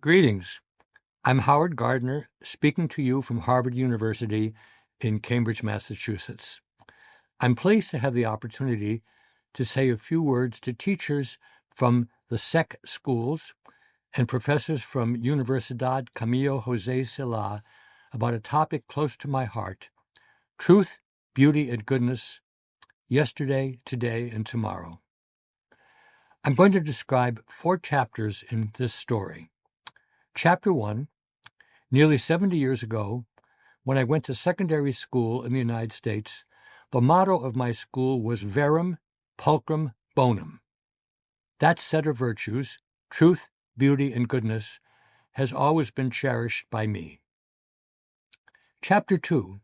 Greetings. I'm Howard Gardner, speaking to you from Harvard University in Cambridge, Massachusetts. I'm pleased to have the opportunity to say a few words to teachers from the SEC schools and professors from Universidad Camilo José Cela about a topic close to my heart: truth, beauty, and goodness, yesterday, today, and tomorrow. I'm going to describe 4 chapters in this story. Chapter 1, nearly 70 years ago, when I went to secondary school in the United States, the motto of my school was Verum Pulchrum Bonum. That set of virtues, truth, beauty, and goodness, has always been cherished by me. Chapter 2.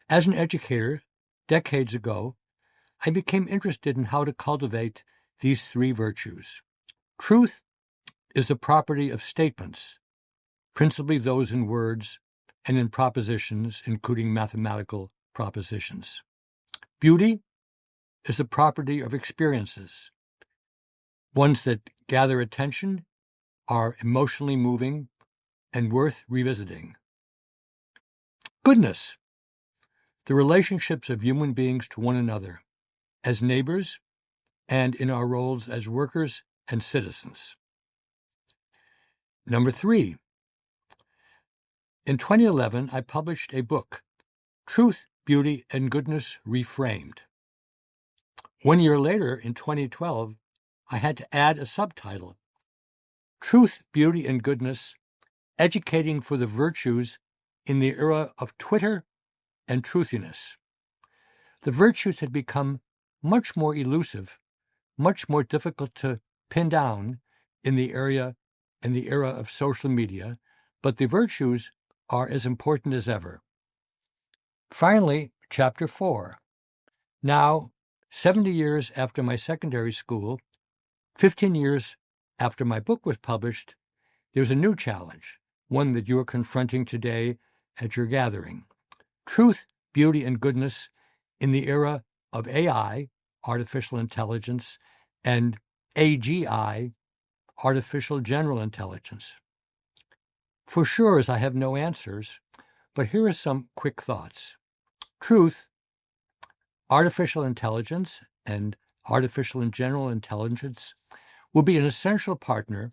As an educator, decades ago, I became interested in how to cultivate these 3 virtues. Truth is the property of statements, principally those in words and in propositions, including mathematical propositions. Beauty is the property of experiences, ones that gather attention, are emotionally moving, and worth revisiting. Goodness, the relationships of human beings to one another, as neighbors, and in our roles as workers and citizens. Number 3. In 2011, I published a book, Truth, Beauty, and Goodness Reframed. 1 year later, in 2012, I had to add a subtitle, Truth, Beauty, and Goodness, Educating for the Virtues in the Era of Twitter and Truthiness. The virtues had become much more elusive, much more difficult to pin down in the era of social media, but the virtues are as important as ever. Finally, Chapter 4. Now, 70 years after my secondary school, 15 years after my book was published, there's a new challenge, one that you are confronting today at your gathering. Truth, beauty, and goodness in the era of AI, artificial intelligence, and AGI, artificial general intelligence. For sure, as I have no answers, but here are some quick thoughts. Truth, artificial intelligence, and artificial and general intelligence will be an essential partner,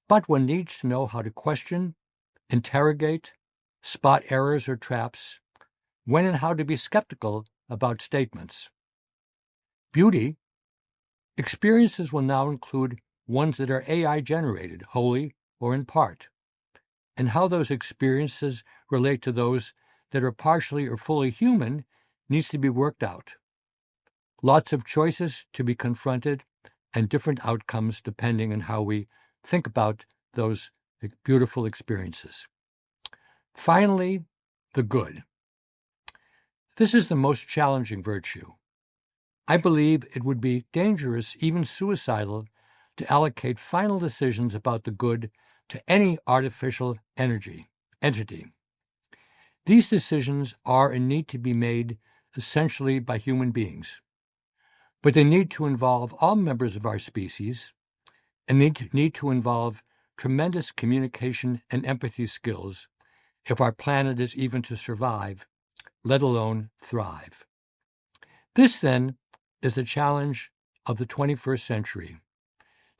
but one needs to know how to question, interrogate, spot errors or traps, when and how to be skeptical about statements. Beauty, experiences will now include ones that are AI-generated, wholly or in part, and how those experiences relate to those that are partially or fully human needs to be worked out. Lots of choices to be confronted and different outcomes depending on how we think about those beautiful experiences. Finally, the good. This is the most challenging virtue. I believe it would be dangerous, even suicidal, to allocate final decisions about the good to any artificial entity. These decisions are and need to be made essentially by human beings, but they need to involve all members of our species and need to involve tremendous communication and empathy skills if our planet is even to survive, let alone thrive. This, then, is the challenge of the 21st century,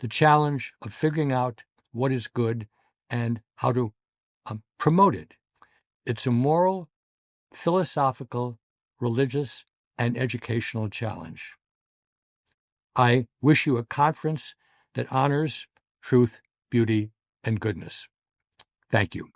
the challenge of figuring out what is good and how to promote it. It's a moral, philosophical, religious, and educational challenge. I wish you a conference that honors truth, beauty, and goodness. Thank you.